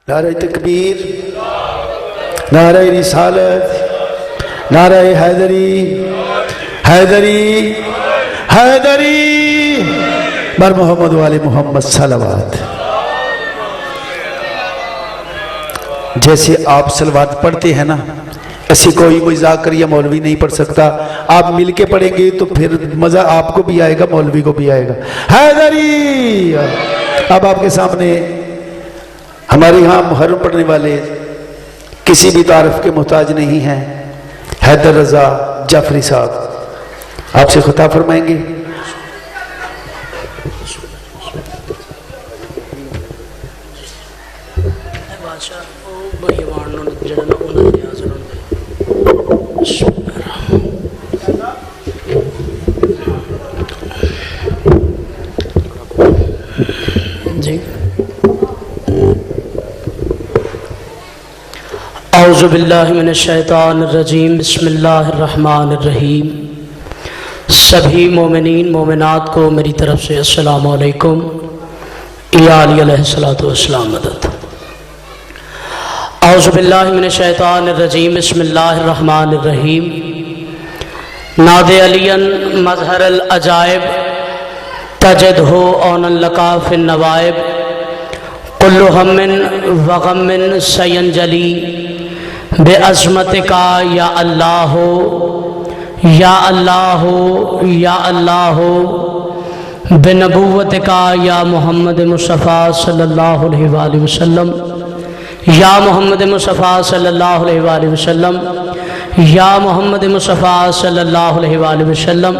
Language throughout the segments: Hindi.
नारे तकबीर, नारे रिसालत, नारे हैदरी, हैदरी, हैदरी, बर मोहम्मद वाले मोहम्मद सलावत। जैसे आप सलवात पढ़ते हैं ना, ऐसी कोई मजाक करिए मौलवी नहीं पढ़ सकता। आप मिलके पढ़ेंगे तो फिर मजा आपको भी आएगा, मौलवी को भी आएगा। हैदरी। अब आपके सामने हमारे यहाँ मुहर्रम पढ़ने वाले किसी भी तारीफ के मोहताज नहीं हैं। हैदर रजा जाफरी साहब आपसे खुताब फरमाएंगे। जी औज़ु बिल्लाहि मिनश्शैतानिर्रजीम, बिस्मिल्लाहिर्रहमानिर्रहीम। सभी मोमिनीन मोमिनात को मेरी तरफ से अस्सलामु अलैकुम। या अली अलैहिस्सलातु वस्सलाम मदद। औज़ु बिल्लाहि मिनश्शैतानिर्रजीम, बिस्मिल्लाहिर्रहमानिर्रहीम। नादे अलियन मज़हरल अजाइब तजदहु औनन लका फिन नवाइब। कुल्लु हम्मिन व गम्मिन सयंजली बेअज़मतिका या अल्लाह, या अल्लाह, या अल्लाह, बेनबुव्वतिका या मोहम्मद मुस्तफ़ा सल्लल्लाहु अलैहि वसल्लम, या मोहम्मद मुस्तफ़ा सल्लल्लाहु अलैहि वसल्लम, या मोहम्मद मुस्तफ़ा सल्लल्लाहु अलैहि वसल्लम,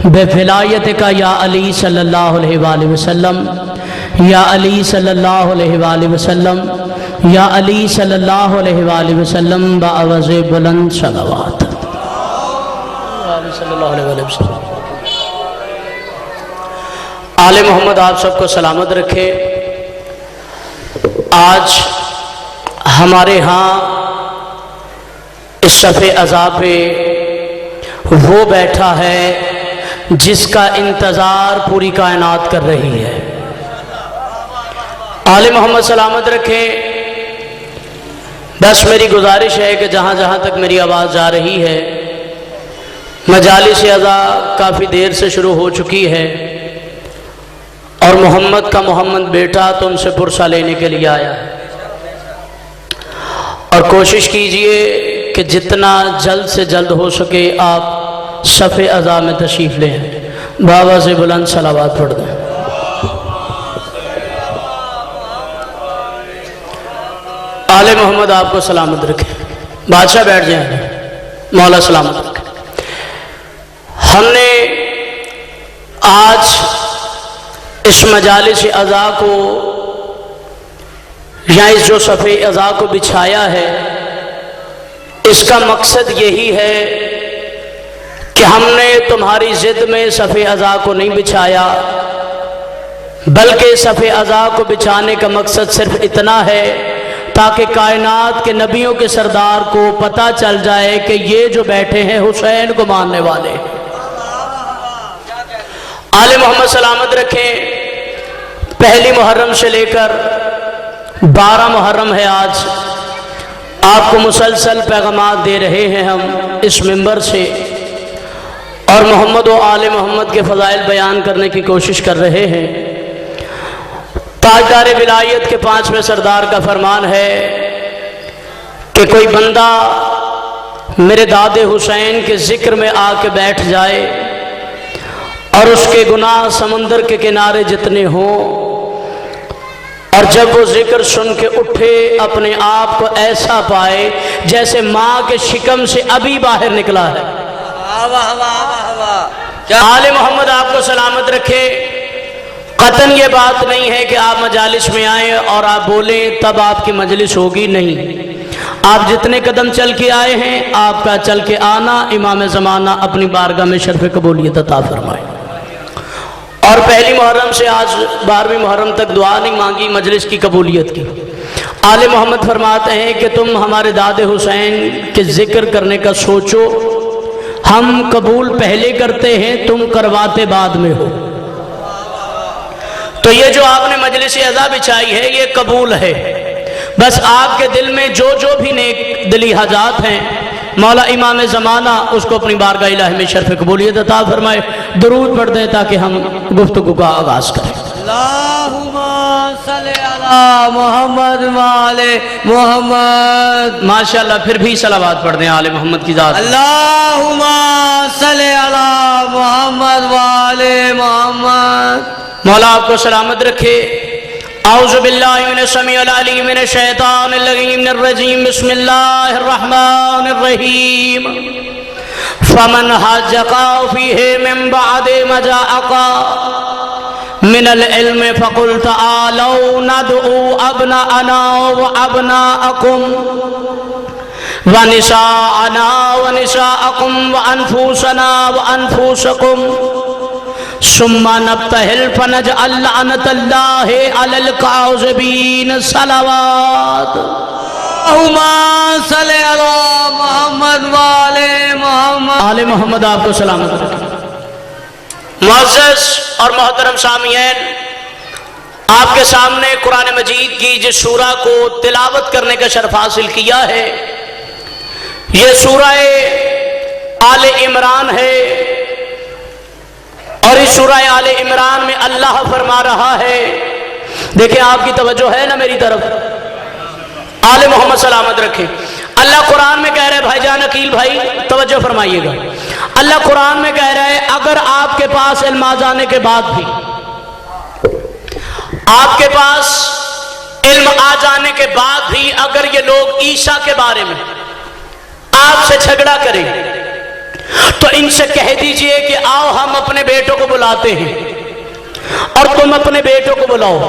बेफिलायतिका या अली सल्लल्लाहु अलैहि वसल्लम, या अली सल्लल्लाहु अलैहि वसल्लम, या अली सल्लल्लाहु अलैहि वसल्लम बावज़े बुलंद सलावत। आले मोहम्मद आप सबको सलामत रखे। आज हमारे यहाँ इस सफ़े अज़ा पे वो बैठा है जिसका इंतज़ार पूरी कायनात कर रही है। आले मोहम्मद सलामत रखे। बस मेरी गुजारिश है कि जहाँ जहाँ तक मेरी आवाज़ जा रही है, मजालिस अज़ा काफ़ी देर से शुरू हो चुकी है और मोहम्मद का मोहम्मद बेटा तुमसे पुरसा लेने के लिए आया है। और कोशिश कीजिए कि जितना जल्द से जल्द हो सके आप सफ़े अज़ा में तशरीफ़ लें। बाबा से बुलंद सलावत पढ़ दें। आले मोहम्मद आपको सलामत रखे। बादशाह बैठ जाए, मौला सलामत रखे। हमने आज इस मजालिस अज़ा को या इस जो सफ़े अज़ा को बिछाया है, इसका मकसद यही है कि हमने तुम्हारी ज़िद में सफ़े अज़ा को नहीं बिछाया, बल्कि सफ़े अज़ा को बिछाने का मकसद सिर्फ इतना है ताकि कायनात के नबियों के सरदार को पता चल जाए कि ये जो बैठे हैं हुसैन को मानने वाले। आले मोहम्मद सलामत रखें। पहली मुहर्रम से लेकर 12 मुहर्रम है आज। आपको मुसलसल पैगामात दे रहे हैं हम इस मिंबर से, और मोहम्मद व आले मोहम्मद के फ़ज़ाइल बयान करने की कोशिश कर रहे हैं। ताजदार विलायत के 5वें सरदार का फरमान है कि कोई बंदा मेरे दादे हुसैन के ज़िक्र में आके बैठ जाए और उसके गुनाह समंदर के किनारे जितने हों, और जब वो जिक्र सुन के उठे अपने आप को ऐसा पाए जैसे माँ के शिकम से अभी बाहर निकला है। आले मोहम्मद आपको सलामत रखे। कतन ये बात नहीं है कि आप मजालिस में आए और आप बोलें तब आपकी मजलिस होगी, नहीं। आप जितने कदम चल के आए हैं, आपका चल के आना इमाम ज़माना अपनी बारगाह में शर्फ़ कबूलियत अता फरमाए। और पहली मुहर्रम से आज 12वीं मुहर्रम तक दुआ नहीं मांगी मजलिस की कबूलियत की। आले मोहम्मद फरमाते हैं कि तुम हमारे दादे हुसैन के जिक्र करने का सोचो, हम कबूल पहले करते हैं, तुम करवाते बाद में हो। तो ये जो आपने मजलिस अज़ा बिछाई है ये कबूल है। बस आपके दिल में जो जो भी नेक दिली हाजात हैं, मौला इमाम ज़माना उसको अपनी बारगाह इलाही में शर्फ़ कबूलियत अता फरमाए। दुरूद पढ़ दें ताकि हम गुफ्तगू का आगाज़ करें। अल्लाहुम्मा सल्ली अला मोहम्मद वाले मोहम्मद। माशाअल्लाह, फिर भी सलावत पढ़ दें आले मोहम्मद की ज़ात। अल्लाहुम्मा सल्ली अला मोहम्मद वाले मोहम्मद। मौला आपको सलामत रखे। औज़ु बिल्लाहि मिनश समीउल अलीम मिनश शैतानिर रजीम। बिस्मिल्लाहिर रहमानिर रहीम। फमन हज्जका फीहि मिन बअदि मा जाअका मिनल इल्म फकुल तआलौ नदउ अबनाअना व अबनाअकुम व निसाअना व निसाअकुम व अनफुसना व अनफुसकुम सुम्मा नब्तहिल फनजअल लअनतल्लाहि अलल काज़िबीन। सलावत। अल्लाहुम्मा सल्ली अला मोहम्मद वाले मोहम्मद। आले मोहम्मद आपको सलामत रखे। मुअज़्ज़ज़ और मोहतरम सामियीन, आपके सामने कुरान मजीद की जिस सूरा को तिलावत करने का शर्फ हासिल किया है, ये सूरा आले इमरान है। और इस सूरा आले इमरान में अल्लाह फरमा रहा है, देखिए आपकी तवज्जो है ना मेरी तरफ, आले मोहम्मद सलामत रखे। अल्लाह कुरान में कह रहे हैं, भाईजान अकील भाई तवज्जो फरमाइएगा, अल्लाह कुरान में कह रहा है अगर आपके पास इल्म आ जाने के बाद भी, आपके पास इल्म आ जाने के बाद भी अगर ये लोग ईसा के बारे में आपसे झगड़ा करें तो इनसे कह दीजिए कि आओ हम अपने बेटों को बुलाते हैं और तुम अपने बेटों को बुलाओ,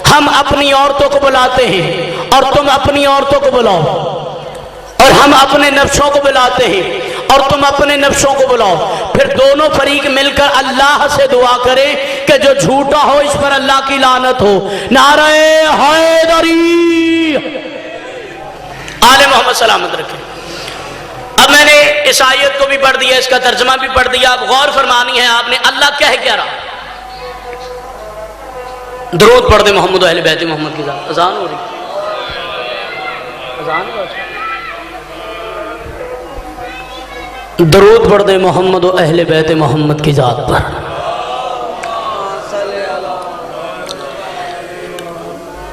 हम अपनी औरतों को बुलाते हैं और तुम अपनी औरतों को बुलाओ, और हम अपने नफ्सों को बुलाते हैं और तुम अपने नफ्सों को बुलाओ। फिर दोनों फरीक मिलकर अल्लाह से दुआ करें कि जो झूठा हो इस पर अल्लाह की लानत हो। नारे हैदरी। आले मोहम्मद सलामत रखे। अब मैंने इस आयत को भी पढ़ दिया, इसका तर्जमा भी पढ़ दिया, अब गौर फरमानी है आपने अल्लाह कह क्या रहा। दरूद पढ़ दे मोहम्मद अहले बैत मोहम्मद की जात। अजान हो रही, अजान हो रही। दरूद पढ़ दे मोहम्मद और अहले बैत मोहम्मद की जात पर।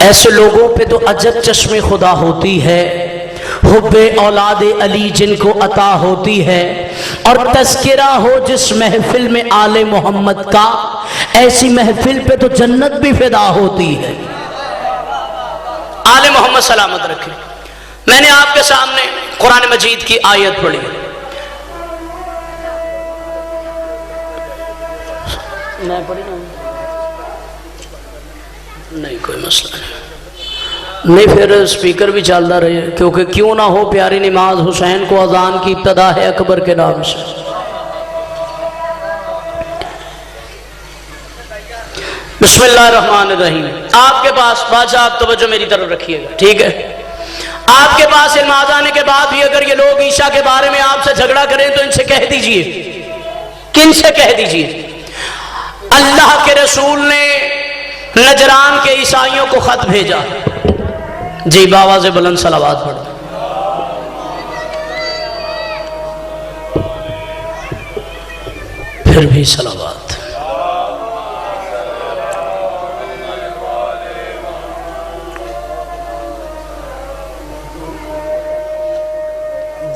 ऐसे लोगों पे तो अजब चश्मे खुदा होती है, हुब्बे औलादे अली जिनको अता होती है, और तज़किरा हो जिस महफिल में आले मोहम्मद का, ऐसी महफिल पे तो जन्नत भी फिदा होती है। आले मोहम्मद सलामत रखे। मैंने आपके सामने कुरान मजीद की आयत पढ़ी, मैं पढ़ी ना, नहीं कोई मसला नहीं, फिर स्पीकर भी चलता रहे, क्योंकि क्यों ना हो प्यारी नमाज हुसैन को अजान की इब्तदा है अकबर के नाम से। बिस्मिल्लाहिर्रहमानिर्रहीम। आपके पास बादशाह, आप तवज्जो मेरी तरफ रखिएगा, ठीक है। आपके पास इल्म आ जाने के बाद भी अगर ये लोग ईशा के बारे में आपसे झगड़ा करें तो इनसे कह दीजिए, किनसे कह दीजिए, अल्लाह के रसूल ने नजरान के ईसाइयों को खत भेजा। जी बाबा से बुलंद सलावात पढ़। फिर भी सलावात।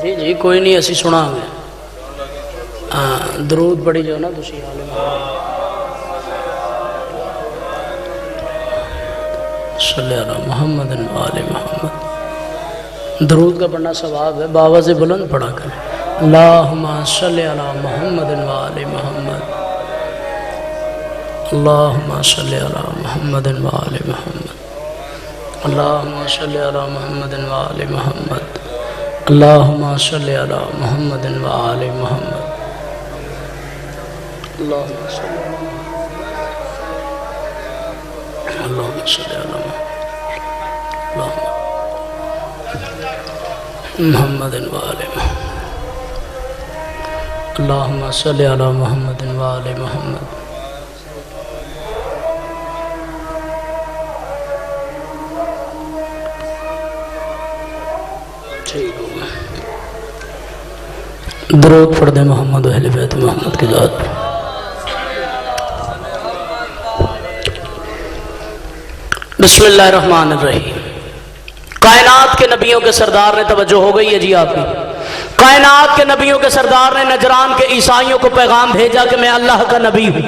जी जी कोई नहीं, असी सुना हमें। हाँ दरूद पढ़ी जो ना तुसी मोहम्मद वाले मोहम्मद। दरूद का पढ़ना सवाब है, बाबा से बुलंद पढ़ा कर। अल्लाहुम्मा सल्ली अला मोहम्मद वाले मोहम्मद। अल्लाहुम्मा सल्ली अला मोहम्मद वाले मोहम्मद। अल्लाहुम्मा सल्ली अला मोहम्मद वाले मोहम्मद। अल्लाहुम्मा सल्ली अला मोहम्मद वाले मोहम्मद। अल्लाहुम्मा सल्ली अला मोहम्मद वाले मोहम्मद। अल्लाहुम्मा सल्ली अला मोहम्मद वाले मोहम्मद। ठीक हो गया। दरूद पढ़ दे मोहम्मद अहले बैत मोहम्मद की ज़ात पे। बिस्मिल्लाहिर्रहमानिर्रहीम। कायनात के नबियों के सरदार ने, तवज्जो हो गई है जी आपकी, कायनात के नबियों के सरदार ने नजरान के ईसाइयों को पैगाम भेजा कि मैं अल्लाह का नबी हूं,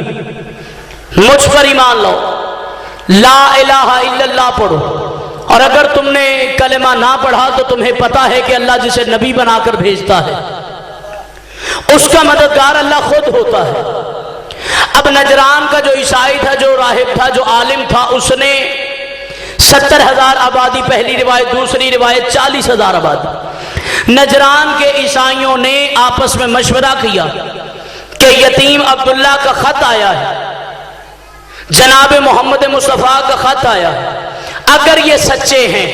मुझ पर ईमान लो, ला इलाहा इल्लल्लाह पढ़ो, और अगर तुमने कलेमा ना पढ़ा तो तुम्हें पता है कि अल्लाह जिसे नबी बनाकर भेजता है उसका मददगार अल्लाह खुद होता है। अब नजरान का जो ईसाई था, जो राहिब था, जो आलिम था, उसने 70,000 आबादी, पहली रिवायत, दूसरी रिवायत 40,000 आबादी। नजरान के ईसाइयों ने आपस में मशवरा किया कि यतीम अब्दुल्ला का खत आया है, जनाब मोहम्मद मुस्तफ़ा का खत आया है, अगर ये सच्चे हैं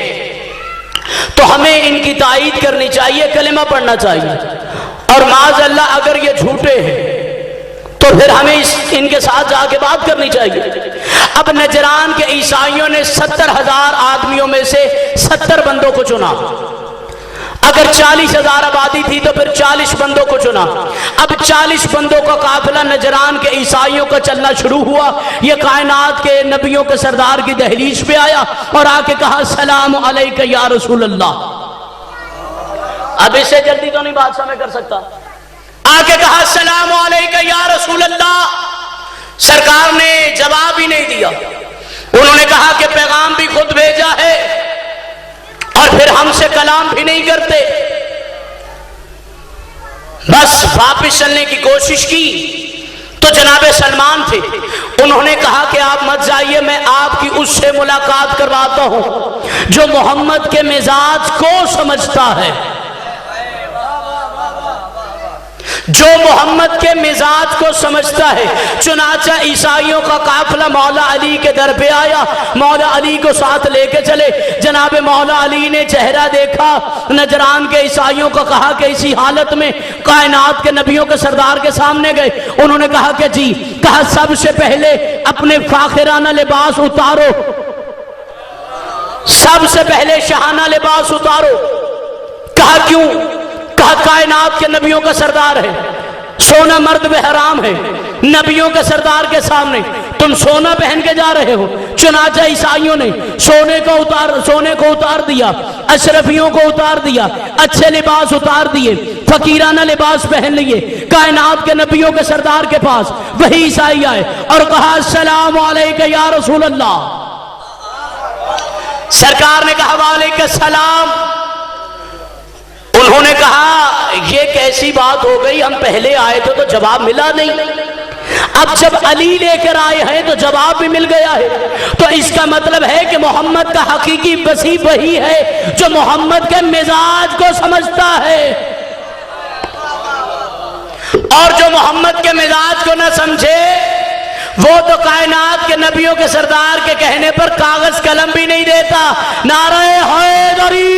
तो हमें इनकी तायीद करनी चाहिए, कलिमा पढ़ना चाहिए, और माज़अल्लाह अगर ये झूठे हैं तो फिर हमें इनके साथ जाके बात करनी चाहिए। अब नजरान के ईसाइयों ने 70,000 आदमियों में से 70 बंदों को चुना। अगर 40,000 आबादी थी तो फिर 40 बंदों को चुना। अब 40 बंदों का काफिला नजरान के ईसाइयों का चलना शुरू हुआ। ये कायनात के नबियों के सरदार की दहलीज पे आया और आके कहा सलाम अलैका या रसूल अल्लाह। अब इससे जल्दी तो नहीं बादशाह में कर सकता। आके कहा सलाम अलैका या रसूल अल्लाह। सरकार ने जवाब ही नहीं दिया। उन्होंने कहा कि पैगाम भी खुद भेजा है और फिर हमसे कलाम भी नहीं करते। बस वापिस चलने की कोशिश की तो जनाबे सलमान थे, उन्होंने कहा कि आप मत जाइए, मैं आपकी उससे मुलाकात करवाता हूं जो मोहम्मद के मिजाज को समझता है, जो मोहम्मद के मिजाज को समझता है। चुनाचा ईसाइयों का काफिला मौला अली के दर पे आया, मौला अली को साथ लेके चले। जनाब मौला अली ने चेहरा देखा, नजरान के ईसाइयों को कहा कि इसी हालत में कायनात के नबियों के सरदार के सामने गए। उन्होंने कहा कि जी, कहा सबसे पहले अपने फाखिराना लिबास उतारो, सबसे पहले शहाना लिबास उतारो। कहा क्यों? कहा कायनात के नबियों का सरदार है, सोना मर्द में हराम है, नबियों के सरदार के सामने तुम सोना पहन के जा रहे हो। चुनाचा ईसाइयों ने सोने को उतार दिया, अशरफियों को उतार दिया, अच्छे लिबास उतार दिए, फकीराना लिबास पहन लिए। कायनात के नबियों के सरदार के पास वही ईसाई आए और कहा अस्सलाम अलैका या रसूल अल्लाह। सरकार ने कहा वालेकुम सलाम। उन्होंने कहा ये कैसी बात हो गई, हम पहले आए थे तो जवाब मिला नहीं, अब जब अली लेकर आए हैं तो जवाब भी मिल गया है। तो इसका मतलब है कि मोहम्मद का हकीकी वसी वही है जो मोहम्मद के मिजाज को समझता है, और जो मोहम्मद के मिजाज को न समझे वो तो कायनात के नबियों के सरदार के कहने पर कागज कलम भी नहीं देता। नारे हैदरी,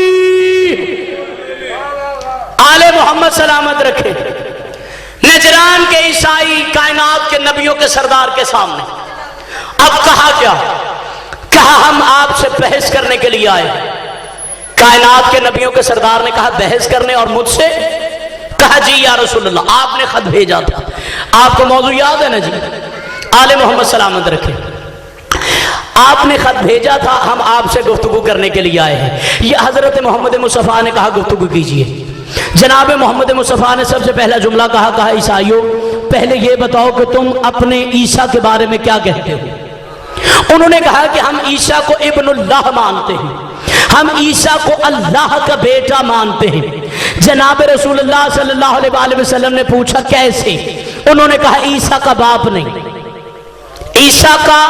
आले मोहम्मद सलामत रखे। नजरान के ईसाई कायनात के नबियों के सरदार के सामने अब कहा क्या? कहा हम आपसे बहस करने के लिए आए। कायनात के नबियों के सरदार ने कहा बहस करने, और मुझसे? कहा जी या रसूलल्लाह, आपने खत भेजा था, आपको मौजू याद है ना जी? आले मोहम्मद सलामत रखे, आपने खत भेजा था, हम आपसे गुफ्तगू करने के लिए आए हैं। ये हजरत मोहम्मद मुस्तफ़ा ने कहा गुफ्तगू कीजिए। जनाब मोहम्मद मुस्तफ़ा ने सबसे पहला जुमला कहा ईसाइयों, पहले ये बताओ कि तुम अपने ईसा के बारे में क्या कहते हो? उन्होंने कहा कि हम ईसा को इब्नुल्लाह मानते हैं, हम ईसा को अल्लाह का बेटा मानते हैं। जनाब रसूलुल्लाह सल्लल्लाहु अलैहि वसल्लम ने पूछा कैसे? उन्होंने कहा ईसा का बाप नहीं, ईसा का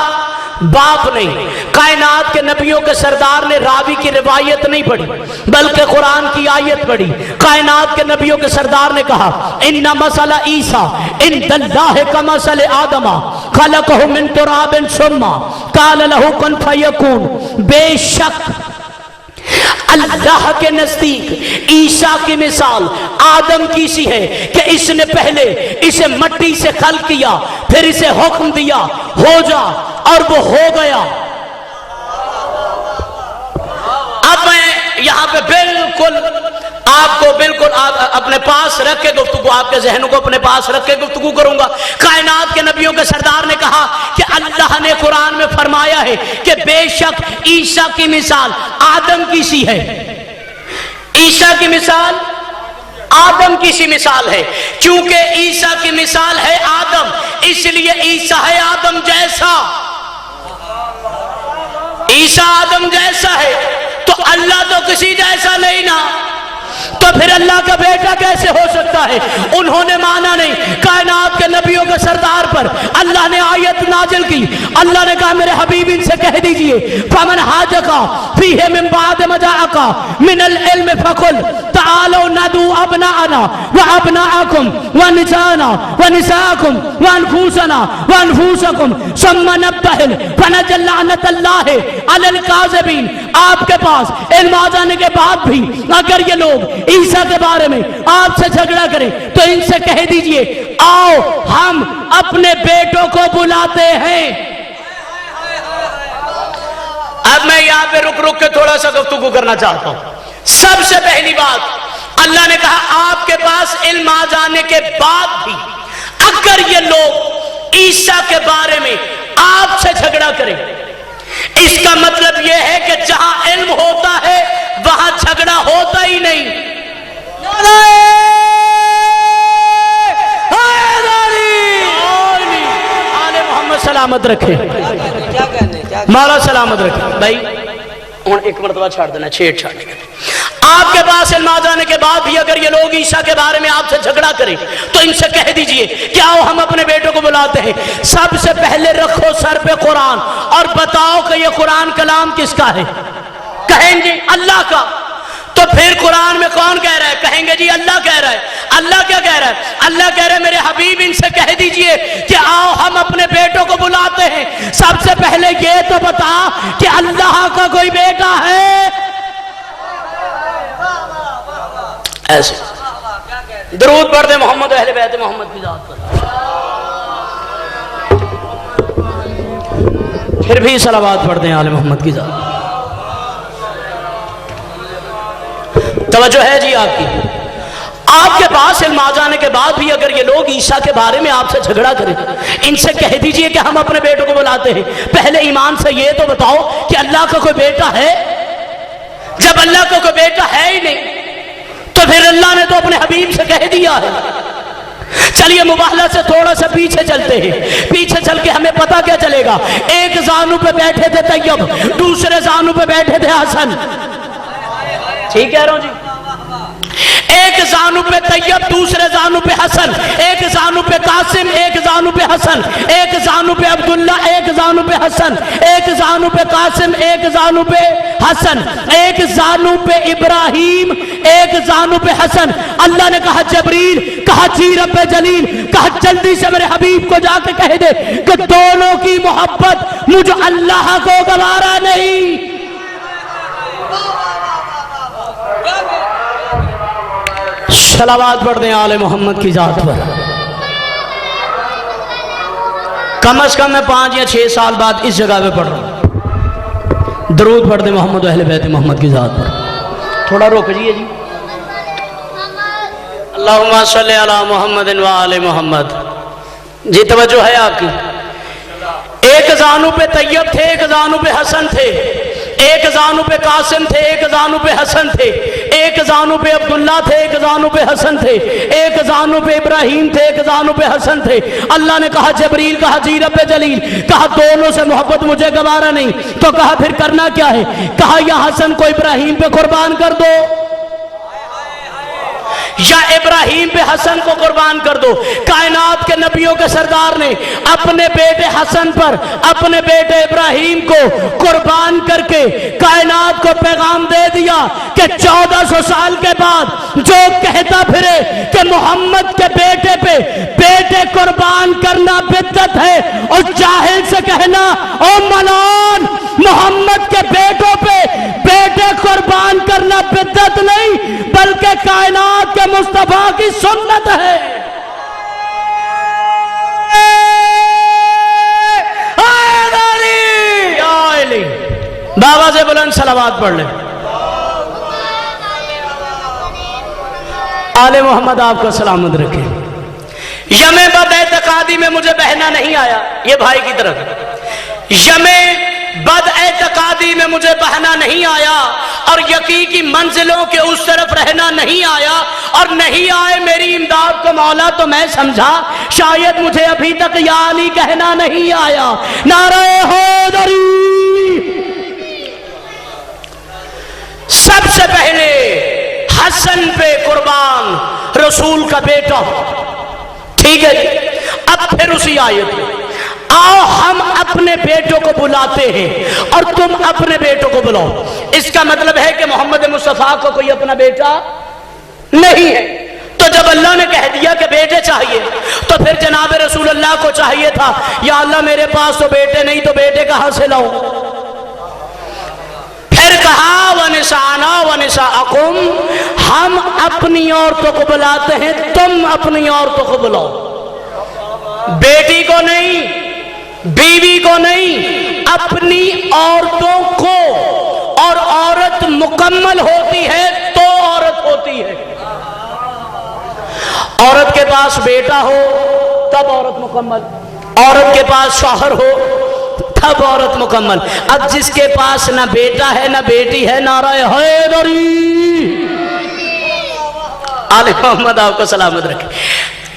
बाप नहीं। कायनात के नबियों के सरदार ने रावी की रिवायत नहीं पढ़ी बल्कि कुरान की आयत पढ़ी। कायनात के नबियों के सरदार ने कहा इन्ना मसला ईसा इंदल्लाह का मसल आदमा खलकहु मिन तुराबिन सुम्मा काल लहु कुन फयकून। बेशक अल्लाह के नजदीक ईसा की मिसाल आदम की सी है कि इसने पहले इसे मट्टी से खल्क किया, फिर इसे हुक्म दिया हो जा, और वो हो गया। अब मैं यहां पे बिल्कुल आपको बिल्कुल अपने पास रख के गुफ्तगू, आपके जहन को अपने पास रख के गुफ्तगू करूंगा। कायनात के नबियों के सरदार ने कहा कि अल्लाह ने कुरान में फरमाया है कि बेशक ईसा की मिसाल आदम की सी है। ईसा की मिसाल आदम की सी मिसाल है। क्योंकि ईसा की मिसाल है आदम, इसलिए ईसा है आदम जैसा। ईसा आदम जैसा है तो अल्लाह तो किसी जैसा नहीं ना, तो फिर अल्लाह का बेटा कैसे हो सकता है? उन्होंने माना नहीं। कायनात के नबियों के सरदार पर अल्लाह ने आयत नाजिल की। अल्लाह ने कहा मेरे हबीब इनसे कह दीजिए फमन हाजका फीहे मिन बाद मजाअका मिनल इल्म फकुल तालो नदू अबनाअना व अबनाअकुम व निसाना व निसाअकुम व अनफुसना व अनफुसकुम सुम्मा नब्तहिल फनजल लअनतल्लाहि अलल काज़िबीन। आपके पास इल्म आ जाने के बाद भी अगर ये लोग ईसा के बारे में आपसे झगड़ा करें तो इनसे कह दीजिए आओ हम अपने बेटों को बुलाते हैं। अब मैं यहां पे रुक रुक के थोड़ा सा गुफ्तगू करना चाहता हूं। सबसे पहली बात अल्लाह ने कहा आपके पास इल्म आ जाने के बाद भी अगर ये लोग ईसा के बारे में आपसे झगड़ा करें, इसका मतलब यह है कि जहां इल्म होता है वहां झगड़ा होता ही नहीं। आले मोहम्मद सलामत रखे, मौला सलामत रखे। भाई हूं एक मरतबा छाड़ देना, छेड़छाड़। आपके पास इल्म आ जाने के बाद भी अगर ये लोग ईसा के बारे में आपसे झगड़ा करें तो इनसे कह दीजिए कि आओ हम अपने बेटों को बुलाते हैं। सबसे पहले रखो सर पे कुरान और बताओ कि ये कुरान कलाम किसका है। कहेंगे अल्लाह का, तो फिर कुरान में कौन कह रहा है? कहेंगे जी अल्लाह कह रहा है। अल्लाह क्या कह रहा है? अल्लाह कह रहा है मेरे हबीब इनसे कह दीजिए कि आओ हम अपने बेटों को बुलाते हैं। सबसे पहले ये तो बता कि अल्लाह का कोई बेटा है? ऐसे दरूद पढ़ दे मोहम्मद अहले बैत मोहम्मद की जात पर। फिर भी सलावत पढ़ दें आले मोहम्मद की जात। तवज्जो है जी आपकी। आपके पास इल्म आ जाने के बाद भी अगर ये लोग ईसा के बारे में आपसे झगड़ा करें, इनसे कह दीजिए कि हम अपने बेटों को बुलाते हैं। पहले ईमान से ये तो बताओ कि अल्लाह का कोई बेटा है? जब अल्लाह का कोई बेटा है ही नहीं तो फिर अल्लाह ने तो अपने हबीब से कह दिया है। चलिए मुबाहला से थोड़ा सा पीछे चलते हैं। पीछे चल के हमें पता क्या चलेगा? एक जानू पे बैठे थे तैयब, दूसरे जानू पे बैठे थे हसन। ठीक कह रहा हूं जी? एक जानू पे तैयब, दूसरे जानू पे हसन, एक जानू पे कासिम, एक जानू पे हसन, एक जानू पे अब्दुल्ला, एक जानू पे हसन, एक जानू पे कासिम, एक जानू पे हसन, एक जानू पे इब्राहिम, एक जानू पे हसन। अल्लाह ने कहा जबरील, कहा जी रब्बे जलील, कहा जल्दी से मेरे हबीब को जाके कह दे कि दोनों की मोहब्बत मुझे अल्लाह को गवारा नहीं। सलावत पढ़ दें आले मोहम्मद की जात पर। कम से कम मैं 5 या 6 साल बाद इस जगह पे पढ़ रहा हूं। दरूद पढ़ दें मोहम्मद अहले बैत मोहम्मद की जात पर। थोड़ा रोकिए जी। अल्लाहुम्मा सल्ली अला मोहम्मद व आले मोहम्मद। जी तवज्जो है आपकी। एक जानू पे तैयब थे, एक जानू पे हसन थे, एक जानू पे कासिम थे, एक जानू पे हसन थे, एक जानू पे अब्दुल्ला थे, एक जानू पे हसन थे, एक जानू पे इब्राहिम थे, एक जानू पे हसन थे। अल्लाह ने कहा जबरील, कहा जी रब्बे जलील, कहा दोनों से मोहब्बत मुझे गवारा नहीं। तो कहा फिर करना क्या है? कहा या हसन को इब्राहिम पे कुर्बान कर दो या इब्राहिम पे हसन को कुर्बान कर दो। कायनात के नबियों के सरदार ने अपने बेटे हसन पर अपने बेटे इब्राहिम को कुर्बान करके कायनात को पैगाम दे दिया कि 1400 साल के बाद जो कहता फिरे कि मोहम्मद के बेटे पे बेटे कुर्बान करना बिद्दत है, और जाहिल से कहना ओ मलान मोहम्मद के बेटों पे बेटे कुर्बान करना बिद्दत नहीं बल्कि कायनात के मुस्तफा की सुन्नत है। बाबा से बुलंद सलावत पढ़ ले। आले मोहम्मद आपको सलामत रखे। यमे बद-एतकादी में मुझे बहना नहीं आया, ये भाई की तरफ, यमे बद-एतकादी में मुझे बहना नहीं आया और यकीन की मंजिलों के उस तरफ रहना नहीं आया, और नहीं आए मेरी इमदाद को मौला तो मैं समझा शायद मुझे अभी तक या अली कहना नहीं आया। नारे हैदरी। सबसे पहले हसन पे कुर्बान रसूल का बेटा, ठीक है। अब फिर उसी आयत में आओ हम अपने बेटों को बुलाते हैं और तुम अपने बेटों को बुलाओ। इसका मतलब है कि मोहम्मद मुस्तफा को कोई अपना बेटा नहीं है। तो जब अल्लाह ने कह दिया कि बेटे चाहिए, तो फिर जनाब रसूल अल्लाह को चाहिए था, या अल्लाह मेरे पास तो बेटे नहीं, तो बेटे कहां से लाऊं। फिर कहा वनिसाना वनिसाअकुम, हम अपनी औरतों को बुलाते हैं, तुम अपनी औरतों को बुलाओ। बेटी को नहीं, बीवी को नहीं, अपनी औरतों को। और औरत मुकम्मल होती है तो औरत होती है। औरत के पास बेटा हो तब औरत मुकम्मल, औरत के पास शौहर हो तब औरत मुकम्मल। अब जिसके पास ना बेटा है ना बेटी है, नाराए हैदरी। आले मोहम्मद आपको सलामत रखे।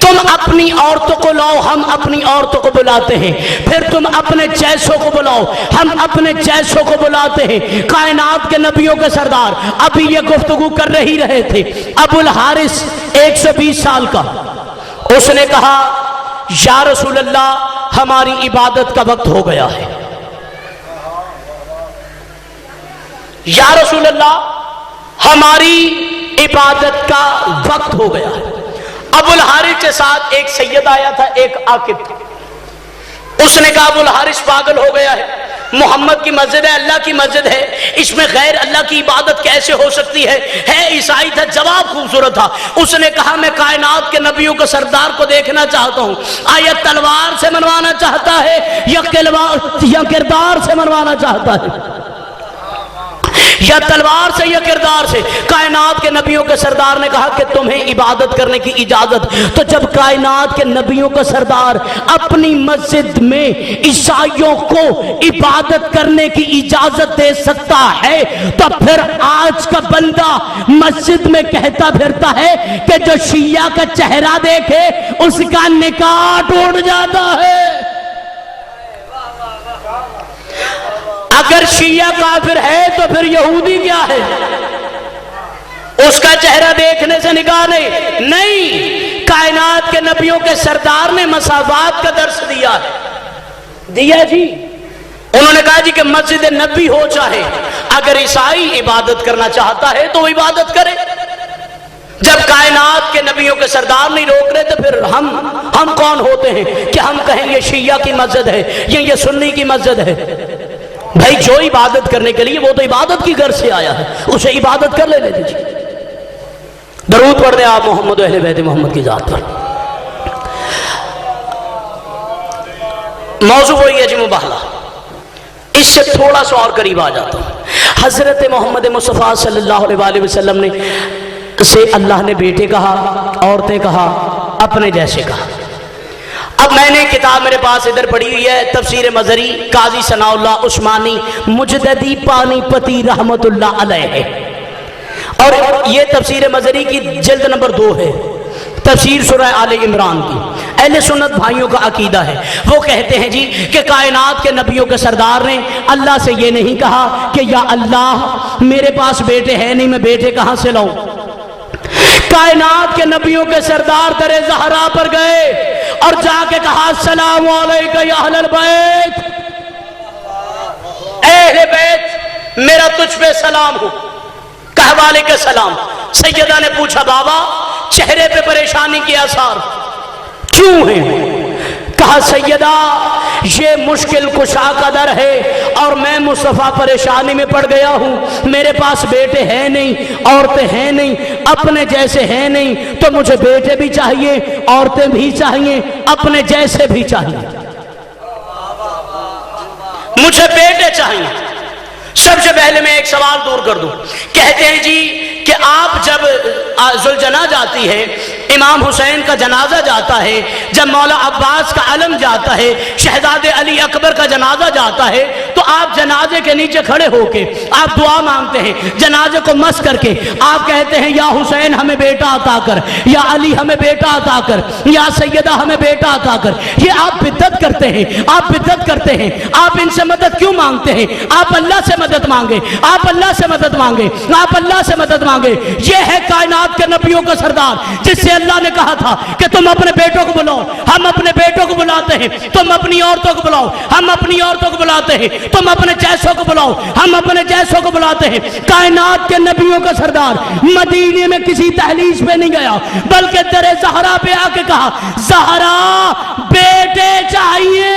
तुम अपनी औरतों को लाओ, हम अपनी औरतों को बुलाते हैं। फिर तुम अपने जैसों को बुलाओ, हम अपने जैसों को बुलाते हैं। कायनात के नबियों के सरदार अभी ये गुफ्तगू कर रहे थे। अबुल हारिस 120 साल का, उसने कहा या रसूल अल्लाह हमारी इबादत का वक्त हो गया है। या रसूल अल्लाह हमारी इबादत का वक्त हो गया है। अबुल हारिस के साथ एक सैयद आया था, एक आकिब था। उसने कहा अबुल हारिस पागल हो गया है, मोहम्मद की मस्जिद है, अल्लाह की मस्जिद है, इसमें गैर अल्लाह की इबादत कैसे हो सकती है ईसाई था। जवाब खूबसूरत था। उसने कहा मैं कायनात के नबियों के सरदार को देखना चाहता हूं। आया तलवार से मनवाना चाहता है या किरदार से मनवाना चाहता है, या तलवार से या किरदार से। कायनात के नबियों के सरदार ने कहा कि तुम्हें इबादत करने की इजाजत। तो जब कायनात के नबियों का सरदार अपनी मस्जिद में ईसाइयों को इबादत करने की इजाजत दे सकता है, तो फिर आज का बंदा मस्जिद में कहता फिरता है कि जो शिया का चेहरा देखे उसका निकाह टूट जाता है। अगर शिया काफिर है तो फिर यहूदी क्या है, उसका चेहरा देखने से निकाह नहीं। कायनात के नबियों के सरदार ने मसावात का दर्श दिया जी। उन्होंने कहा जी कि मस्जिद नबी हो चाहे, अगर ईसाई इबादत करना चाहता है तो वो इबादत करे। जब कायनात के नबियों के सरदार नहीं रोक रहे तो फिर हम कौन होते हैं कि हम कहें ये शिया की मस्जिद है या ये सुन्नी की मस्जिद है। भाई जो इबादत करने के लिए वो तो इबादत की घर से आया है, उसे इबादत कर लेने दीजिए। दरूद पढ़ दे आप मोहम्मद अहले बैत मोहम्मद की जात पर। मौजू वही है जी मुबाहला। इससे थोड़ा सा और करीब आ जाता हूं। हजरत मोहम्मद मुस्तफा सल्लल्लाहु अलैहि वसल्लम ने से अल्लाह ने बेटे कहा, औरतें कहा, अपने जैसे कहा। अब मैंने किताब मेरे पास इधर पढ़ी हुई है, तफसीर मजरी काजी सनाउल्लाह उस्मानी मुजद्दी पानीपती रहमतुल्लाह अलैह है, और ये तफसीर मजरी की जिल्द नंबर 2 है, तफसीर सूरह आले इमरान की। अहले सुन्नत भाइयों का अकीदा है, वो कहते हैं जी कि कायनात के नबियों के सरदार ने अल्लाह से ये नहीं कहा कि या अल्लाह मेरे पास बेटे हैं नहीं, मैं बेटे कहां से लाऊं। कायनात के नबियों के सरदार दरे ज़हरा पर गए और जाके कहा अस्सलामु अलैका या अहलल बैत, अहले बैत मेरा तुझ पे सलाम हो। कहवाले के सलाम। सैयदा ने पूछा बाबा चेहरे पे परेशानी के आसार क्यों हैं? कहा सैयदा ये मुश्किल कुशा का दर है और मैं मुस्तफा परेशानी में पड़ गया हूँ। मेरे पास बेटे हैं नहीं, औरतें हैं नहीं, अपने जैसे हैं नहीं, तो मुझे बेटे भी चाहिए, औरतें भी चाहिए, अपने जैसे भी चाहिए, मुझे बेटे चाहिए। सबसे पहले मैं एक सवाल दूर कर दूं। कहते हैं जी कि आप जब जुलजना जाती है, इमाम हुसैन का जनाजा जाता है, जब मौला अब्बास का अलम जाता है, शहजादे अली अकबर का जनाजा जाता है, तो आप जनाजे के नीचे खड़े होके आप दुआ मांगते हैं, जनाजे को मस करके आप कहते हैं या हुसैन हमें बेटा अता कर, या अली हमें बेटा अता कर, या सैयदा हमें बेटा अता कर। ये आप बिद्दत करते हैं, आप बिद्दत करते हैं। आप इनसे मदद क्यों मांगते हैं? आप अल्लाह से मदद मांगे, आप अल्लाह से मदद मांगे, आप अल्लाह से मदद मांगे। ये है कायनात के नबियों का सरदार, जिससे अल्लाह ने कहा था कि तुम अपने बेटों को बुलाओ, हम अपने बेटों को बुलाते हैं, तुम अपनी औरतों को बुलाओ, हम अपनी औरतों को बुलाते हैं, तुम अपने जैसों को बुलाओ, हम अपने जैसों को बुलाते हैं। कायनात के नबियों का सरदार मदीने में किसी तहलीस पे नहीं गया, बल्कि दरे ज़हरा पे आके कहा, ज़हरा बेटे चाहिए।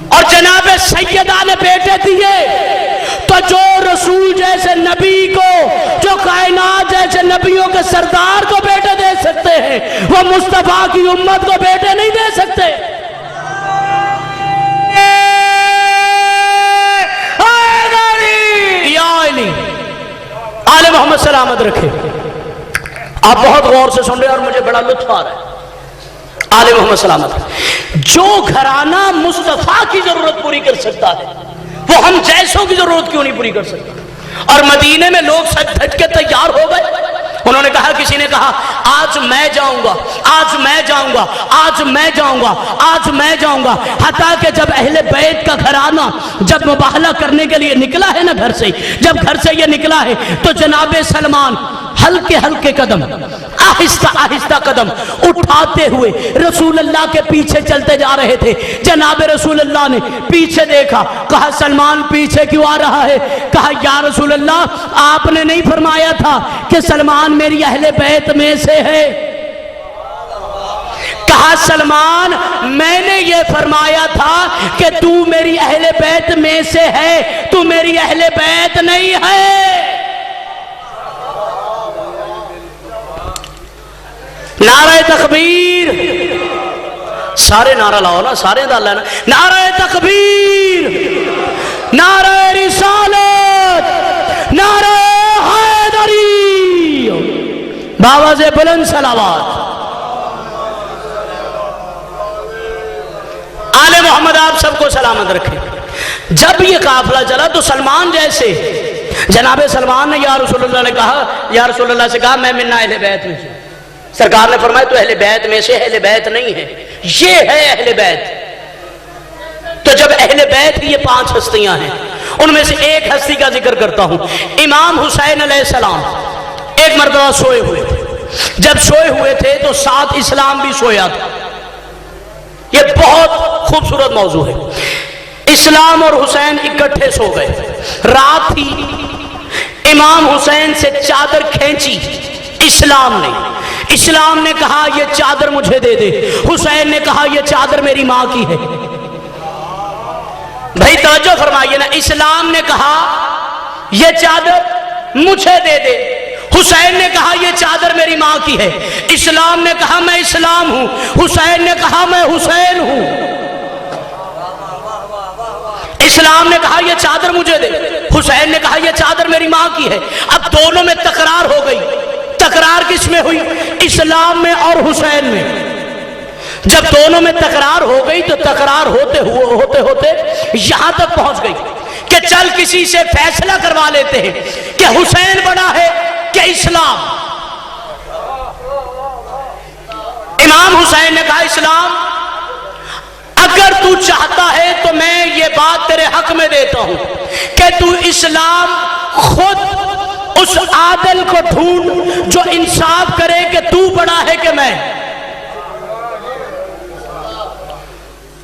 और जनाबे सैयदा ने बेटे दिए। तो जो रसूल जैसे नबी को, जो कायनात जैसे नबियों के सरदार को बेटे दे सकते हैं, वो मुस्तफा की उम्मत को बेटे नहीं दे सकते। आले मोहम्मद सलामत रखे। आप बहुत गौर से सुन रहे हैं और मुझे बड़ा लुत्फ आ रहा है। आले मोहम्मद सलामत, जो घराना मुस्तफा की जरूरत पूरी कर सकता है, वो हम जैसों की जरूरत क्यों नहीं पूरी कर सकता? और मदीने में लोग सज धज के तैयार हो गए। उन्होंने कहा, किसी ने कहा आज मैं जाऊंगा, आज मैं जाऊंगा, आज मैं जाऊंगा, आज मैं जाऊंगा। हता कि जब अहले बैत का घराना जब मुबाहला करने के लिए निकला है ना घर से, जब घर से ये निकला है, तो जनाबे सलमान हल्के हल्के कदम, आहिस्ता आहिस्ता कदम उठाते हुए रसूल अल्लाह के पीछे चलते जा रहे थे। जनाबे रसूल अल्लाह ने पीछे देखा, कहा सलमान पीछे क्यों आ रहा है? कहा या रसूल अल्लाह, आपने नहीं फरमाया था कि सलमान मेरी अहले बैत में से है? कहा सलमान, मैंने ये फरमाया था कि तू मेरी अहले बैत में से है, तू मेरी अहले बैत नहीं है। नारे तकबीर, सारे नारा लाओ ना, सारे दा लेना। नारे तकबीर, नारे रिसालत, नारे हैदरी, बाबा से बुलंद सलावत। आले मोहम्मद आप सबको सलामत रखे। जब ये काफिला चला तो सलमान जैसे, जनाबे सलमान ने या रसूलुल्लाह ने कहा, या रसूलुल्लाह से कहा मैं मिन्ना अहले बैत में से। सरकार ने फरमाया तो अहले बैत में से, अहले बैत नहीं है, ये है अहले बैत। तो जब अहले बैत की ये 5 हस्तियां हैं, उनमें से एक हस्ती का जिक्र करता हूं। इमाम हुसैन अलैहिस्सलाम एक मर्तबा सोए हुए थे। जब सोए हुए थे तो साथ इस्लाम भी सोया था। ये बहुत खूबसूरत मौजू है। इस्लाम और हुसैन इकट्ठे सो गए। रात थी, इमाम हुसैन से चादर खींची इस्लाम ने। इस्लाम ने कहा यह चादर मुझे दे दे। हुसैन ने कहा यह चादर मेरी मां की है। भाई तवज्जो फरमाइए ना, इस्लाम ने कहा यह चादर मुझे दे दे, हुसैन ने कहा यह चादर मेरी मां की है। इस्लाम ने कहा मैं इस्लाम हूं, हुसैन ने कहा मैं हुसैन हूं। इस्लाम ने कहा यह चादर मुझे दे, हुसैन ने कहा यह चादर मेरी मां की है। अब दोनों में तकरार हो गई। तकरार किस में हुई? इस्लाम में और हुसैन में। जब दोनों में तकरार हो गई तो तकरार होते होते यहां तक पहुंच गई कि चल किसी से फैसला करवा लेते हैं कि हुसैन बड़ा है कि इस्लाम। इमाम हुसैन ने कहा इस्लाम, अगर तू चाहता है तो मैं ये बात तेरे हक में देता हूं कि तू इस्लाम खुद उस आदिल को ढूंढ जो इंसाफ करे कि तू बड़ा है कि मैं।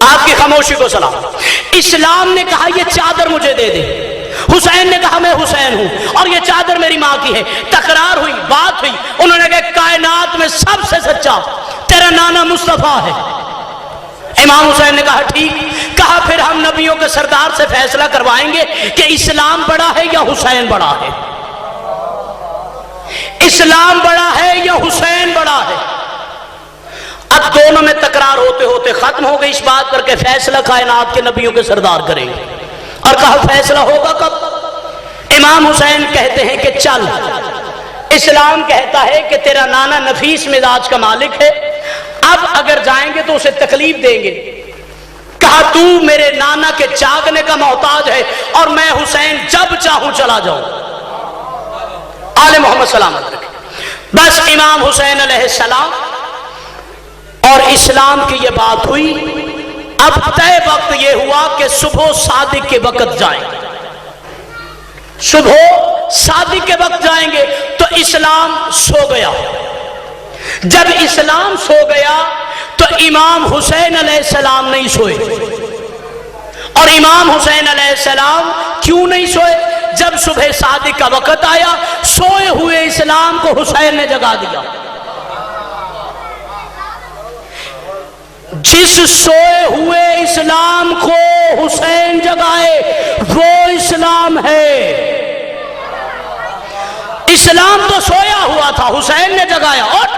आपकी खामोशी को सलाम। इस्लाम ने कहा यह चादर मुझे दे दे, हुसैन ने कहा मैं हुसैन हूं और यह चादर मेरी मां की है। तकरार हुई, बात हुई। उन्होंने कहा कायनात में सबसे सच्चा तेरा नाना मुस्तफा है। इमाम हुसैन ने कहा ठीक। कहा फिर हम नबियों के सरदार से फैसला करवाएंगे कि इस्लाम बड़ा है या हुसैन बड़ा है, इस्लाम बड़ा है या हुसैन बड़ा है। अब दोनों में तकरार होते होते खत्म हो गई इस बात पर कि फैसला कायनात के नबियों के सरदार करेंगे। और कहा फैसला होगा कब? इमाम हुसैन कहते हैं कि चल, इस्लाम कहता है कि तेरा नाना नफीस मिजाज का मालिक है, अब अगर जाएंगे तो उसे तकलीफ देंगे। कहा तू मेरे नाना के चागने का मोहताज है और मैं हुसैन जब चाहूं चला जाऊं। आले मोहम्मद सलामत रखे। बस इमाम हुसैन अलैहिस्सलाम और इस्लाम की यह बात हुई। अब तय वक्त यह हुआ कि सुबह सादिक के वक्त जाएंगे, सुबह सादिक के वक्त जाएंगे। तो इस्लाम सो गया। जब इस्लाम सो गया तो इमाम हुसैन अलैहिस्सलाम नहीं सोए। और इमाम हुसैन अलैहिस्सलाम क्यों नहीं सोए? जब सुबह सादिक का वक्त आया, सोए हुए इस्लाम को हुसैन ने जगा दिया। जिस सोए हुए इस्लाम को हुसैन जगाए वो इस्लाम है। इस्लाम तो सोया हुआ था, हुसैन ने जगाया। उठ!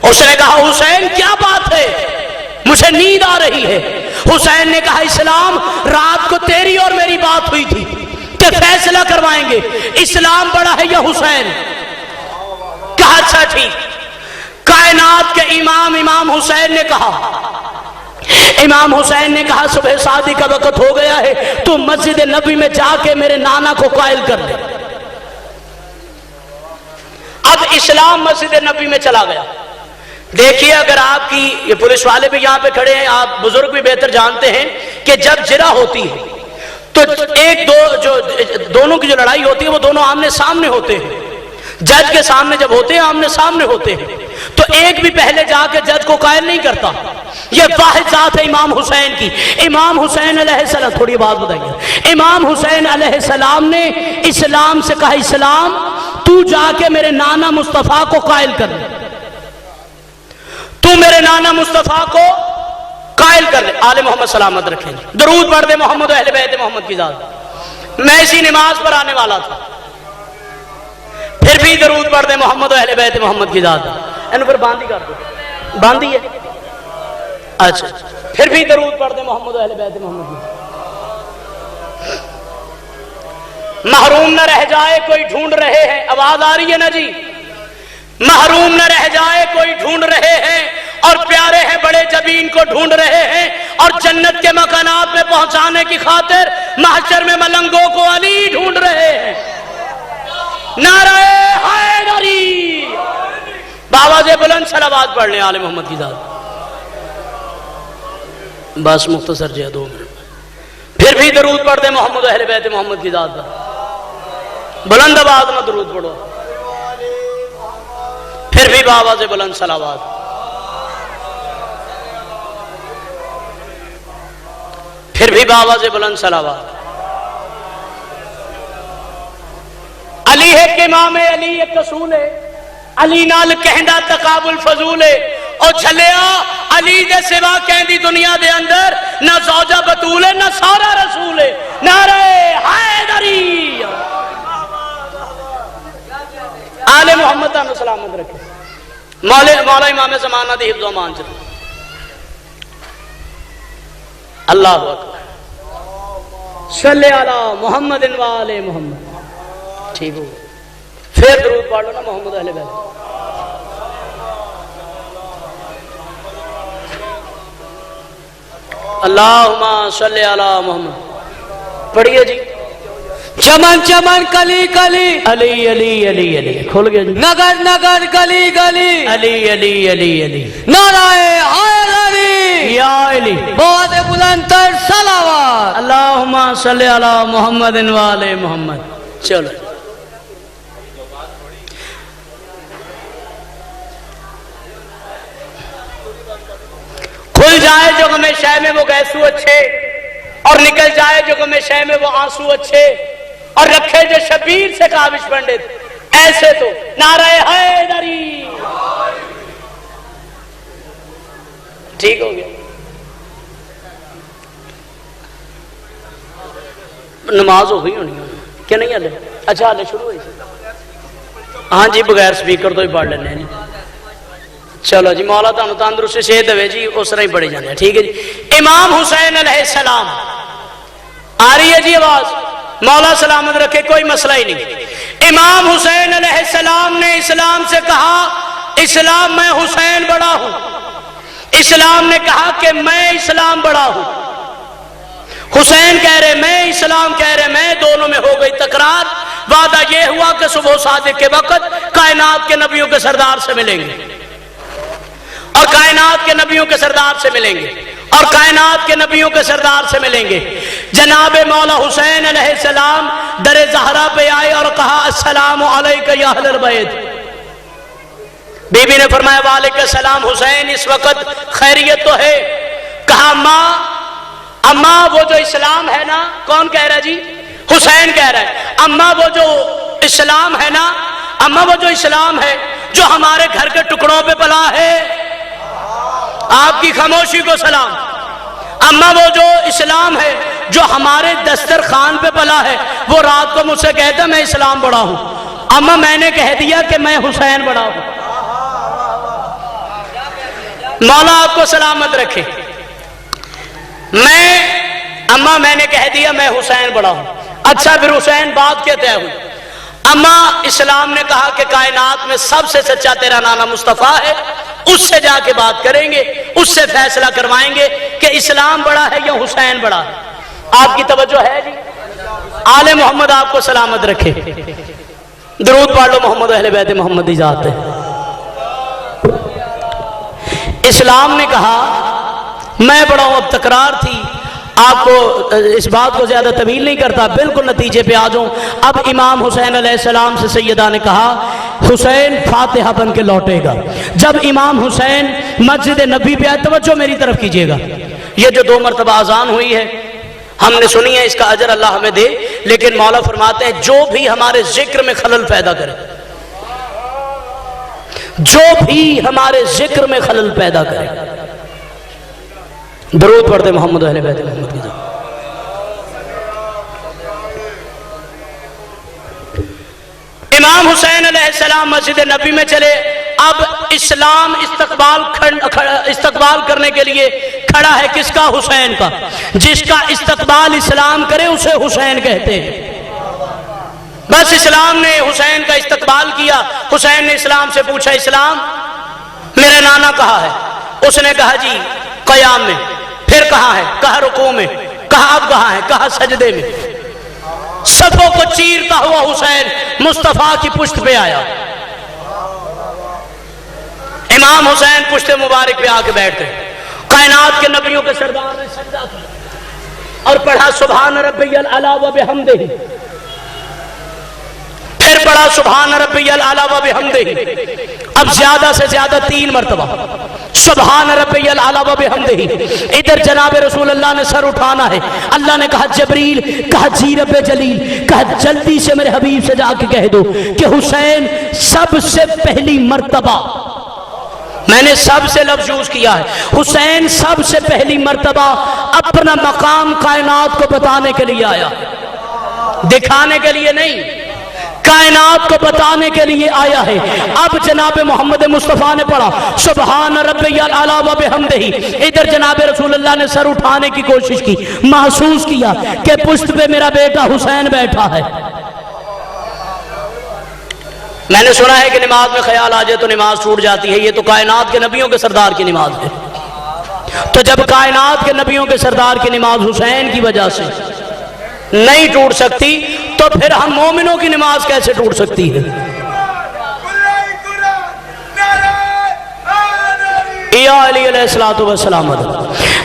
उसने कहा हुसैन क्या बात है, मुझे नींद आ रही है। हुसैन ने कहा इस्लाम, रात को तेरी और मेरी बात हुई थी कि फैसला करवाएंगे, इस्लाम बड़ा है या हुसैन। कहा अच्छा ठीक। कायनात के इमाम हुसैन ने कहा, इमाम हुसैन ने कहा सुबह शादी का वक्त हो गया है, तू मस्जिद नबी में जाके मेरे नाना को कायल कर दे। अब इस्लाम मस्जिद नबी में चला गया। देखिए, अगर आपकी, ये पुलिस वाले भी यहां पे खड़े हैं, आप बुजुर्ग भी बेहतर जानते हैं कि जब जिरा होती है तो एक दो जो दोनों की जो लड़ाई होती है वो दोनों आमने सामने होते हैं। जज के सामने जब होते हैं, आमने सामने होते हैं, तो एक भी पहले जाके जज को कायल नहीं करता। ये वाहिद जात है इमाम हुसैन की। इमाम हुसैन अलैहिस्सलाम, थोड़ी बात बताइए, इमाम हुसैन अलैहिस्सलाम ने इस्लाम से कहा इस्लाम तू जाके मेरे नाना मुस्तफा को कायल कर ले, तू मेरे नाना मुस्तफा को कायल कर ले। आले मोहम्मद सलामत रखें। दरूद पढ़ दे मोहम्मद अहले बैत मोहम्मद की जात। मैं इसी नमाज पर आने वाला था, फिर भी दरूद पढ़ दे मोहम्मद अहले बैत मोहम्मद की जात। इन पर बांदी कर दो, बांदी है। अच्छा, फिर भी दरूद पढ़ दे मोहम्मद अहले बैत मोहम्मद की। महरूम न रह जाए कोई ढूंढ रहे हैं, आवाज आ रही है ना जी। महरूम न रह जाए कोई ढूंढ रहे हैं और प्यारे हैं बड़े जबीन को ढूंढ रहे हैं, और जन्नत के मकानात में पहुंचाने की खातिर महशर में मलंगों को अली ढूंढ रहे हैं। नारे हैदरी, बाबा से बुलंद सलावत पढ़ लें आले मोहम्मद की जात। बस मुख्तसर जो 2 मिनट। फिर भी दरूद पढ़ दे मोहम्मद अहले बैत मोहम्मद की जात। बुलंद आवाज में दरूद पढ़ो, फिर भी बाबा से बुलंद सलावत। फिर भी बाबा से बुलंद सलावत। अली है कि इमाम है, अली एक रसूल है, अली नाल कहंदा तकाबुल फजूल है। और छलिया अली दे सिवा कहंदी दुनिया दे अंदर ना ज़ौजा बतूल है ना सारा रसूल है। नारे हैदरी, आले मोहम्मद तानु सलामत रखे। मौला इमाम ज़माना दी हिफ्ज़ो मान चले। अल्लाह अकबर, सल्ले अला मोहम्मद वाले मोहम्मद। ठीक हो, फिर दरूद पढ़ लो ना मोहम्मद अहले बैत। अल्लाहुम्मा सल्ले अला मोहम्मद। पढ़िए जी। चमन चमन कली कली, अली अली अली अली, खुल गया जी। नगर नगर गली गली, अली अली अली अली, नाराए हैदरी, या अली, बहुत बुलंद तर सलावत। अल्लाहुम्मा सल्ले अला मोहम्मद वाले मोहम्मद। चलो, खुल जाए जो गमे शह में वो गैसू अच्छे, और निकल जाए जो गमे शह में वो आंसू अच्छे, और रखे जो शबीर से काबिश पंडित, ऐसे तो नारे हैदरी। ठीक हो गया। नमाज हो गई होनी क्या नहीं? हले अच्छा, हले शुरू हुई। हाँ जी, बगैर स्पीकर तो ही पढ़ लेने हैं। चलो जी, मौला तुहानू तंदुरुस्ती सेहत देवे जी, उस तरह ही पढ़े जाने। ठीक है जी। इमाम हुसैन अलैहिस्सलाम, आ रही है जी आवाज? मौला सलामत रखे, कोई मसला ही नहीं। इमाम हुसैन अलैहिस्सलाम ने इस्लाम से कहा, इस्लाम मैं हुसैन बड़ा हूं। इस्लाम ने कहा कि मैं इस्लाम बड़ा हूं। हुसैन कह रहे मैं, इस्लाम कह रहे मैं, दोनों में हो गई तकरार। वादा यह हुआ कि सुबह सादिक के वक्त कायनात के नबियों के सरदार से मिलेंगे और कायनात के नबियों के सरदार से मिलेंगे और कायनात के नबियों के सरदार से मिलेंगे। जनाब मौला हुसैन अलैहिस्सलाम दरे ज़हरा पे आए और कहा अस्सलामु अलैका या अहलल बैत। बीबी ने फरमाया वालेकुम सलाम हुसैन, इस वक्त खैरियत तो है। कहा अम्मा, अम्मा वो जो इस्लाम है ना, कौन कह रहा है जी? हुसैन कह रहा है। अम्मा वो जो इस्लाम है ना, अम्मा वो जो इस्लाम है जो हमारे घर के टुकड़ों पे पला है, आपकी खामोशी को सलाम। अम्मा वो जो इस्लाम है जो हमारे दस्तरखान पे पला है, वो रात को मुझसे कहता मैं इस्लाम बड़ा हूं। अम्मा मैंने कह दिया कि मैं हुसैन बड़ा हूं। मौला आपको सलामत रखे। अम्मा मैंने कह दिया मैं हुसैन बड़ा हूं। अच्छा फिर हुसैन बात क्या तय हुई? अम्मा इस्लाम ने कहा कि कायनात में सबसे सच्चा तेरा नाना मुस्तफा है, उससे जाके बात करेंगे, उससे फैसला करवाएंगे कि इस्लाम बड़ा है या हुसैन बड़ा है। आपकी तवज्जो है जी? आले मोहम्मद आपको सलामत रखे। दरूद पढ़ लो, मोहम्मद अहले बैत मोहम्मद की जात है। इस्लाम ने कहा मैं बड़ा हूं। अब तकरार थी, आपको इस बात को ज्यादा तवील नहीं करता, बिल्कुल नतीजे पे आ जाऊं। अब इमाम हुसैन अलैहिस्सलाम से सैयदा ने कहा हुसैन फातिहा बन के लौटेगा। जब इमाम हुसैन मस्जिद नबी पे आए, तवज्जो मेरी तरफ कीजिएगा, ये जो 2 मरतबा अजान हुई है हमने सुनी है, इसका अजर अल्लाह हमें दे। लेकिन मौला फरमाते हैं जो भी हमारे जिक्र में खलल पैदा करे, जो भी हमारे जिक्र में खलल पैदा करे, दरूद पढ़ते मोहम्मद अहले बैत मोहम्मद की जान। इमाम हुसैन अलैहिस्सलाम मस्जिद नबी में चले। अब इस्लाम इस्तकबाल करने के लिए खड़ा है, किसका? हुसैन का। जिसका इस्तकबाल इस्लाम करे उसे हुसैन कहते हैं। बस इस्लाम ने हुसैन का इस्तकबाल किया। हुसैन ने इस्लाम से पूछा इस्लाम मेरा नाना कहाँ है? उसने कहा जी क़याम में। फिर कहाँ है? कहा रुकू में। कहा अब कहाँ है? कहा सजदे में। सफों को चीरता हुआ हुसैन मुस्तफा की पुश्त पे आया। इमाम हुसैन पुश्त मुबारक पे आके बैठ गए। कायनात के नबियों के सरदार ने सजदा किया और पढ़ा सुभान रब्बियल आला व बिहम्दिही। फिर पढ़ा सुभान रब्बियल आला व बिहम्दिही। अब ज्यादा से ज्यादा 3 मरतबा सुभान रब्बियल आला व बिहम्दिही। इधर जनाब रसूल अल्लाह ने सर उठाना है। अल्लाह ने कहा जबरील, कहा जी रब्बे जलील, कहा जल्दी से मेरे हबीब से जाके कह दो कि हुसैन सबसे पहली मर्तबा, मैंने सबसे लफ्ज यूज किया है, हुसैन सबसे पहली मर्तबा अपना मकाम कायनात को बताने के लिए आया, दिखाने के लिए नहीं, कायनात को बताने के लिए आया है। अब जनाब मोहम्मद मुस्तफ़ा ने पढ़ा सुभान रब्बियल आला व बिहम्दिही। इधर जनाब रसूलुल्लाह ने सर उठाने की कोशिश की, महसूस किया कि पुश्त पे मेरा बेटा हुसैन बैठा है। मैंने सुना है कि नमाज में ख्याल आ जाए तो नमाज छूट जाती है। ये तो कायनात के नबियों के सरदार की नमाज है। तो जब कायनात के नबियों के सरदार की नमाज हुसैन की वजह से नहीं टूट सकती, तो फिर हम मोमिनों की नमाज कैसे टूट सकती है? या अली अलैहिस्सलातु वस्सलाम।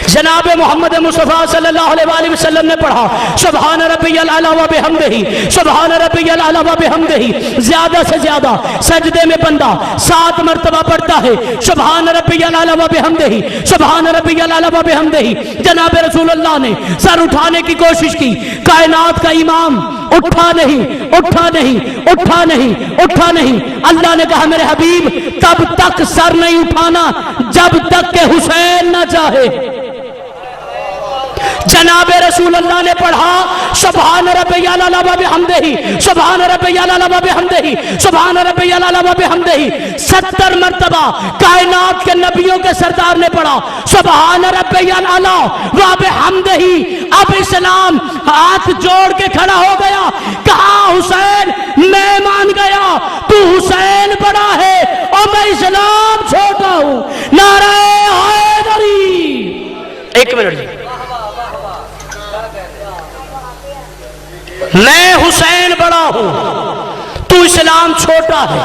जनाब मोहम्मद मुस्तफ़ा सल्लल्लाहु अलैहि वसल्लम ने पढ़ा सुभान रब्बियल आला व बिहम्दिही, सुभान रब्बियल आला व बिहम्दिही। ज्यादा से ज्यादा सजदे में बंदा 7 मरतबा पढ़ता है सुभान रब्बियल आला व बिहम्दिही, सुभान रब्बियल आला व बिहम्दिही। जनाब रसूलुल्लाह ने सर उठाने की कोशिश की, कायनात का इमाम उठा नहीं, उठा नहीं, उठा नहीं, उठा नहीं। अल्लाह ने कहा मेरे हबीब तब तक सर नहीं उठाना जब तक के हुसैन ना चाहे, जनाब रसूल अल्लाह ने पढ़ा सुभान रब्बियल आला व बिहम्दिही, सुभान रब्बियल आला व बिहम्दिही, सुभान रब्बियल आला व बिहम्दिही। 70 मरतबा कायनात के नबियों के सरदार ने पढ़ा सुभान रब्बियल आला व बिहम्दिही। अब इस्लाम हाथ जोड़ के खड़ा हो गया, कहा हुसैन मैं मान गया, तू हुसैन बड़ा है और मैं इस्लाम छोटा हूं। नारे हैदरी। एक मिनट, मैं हुसैन बड़ा हूं, तू इस्लाम छोटा है,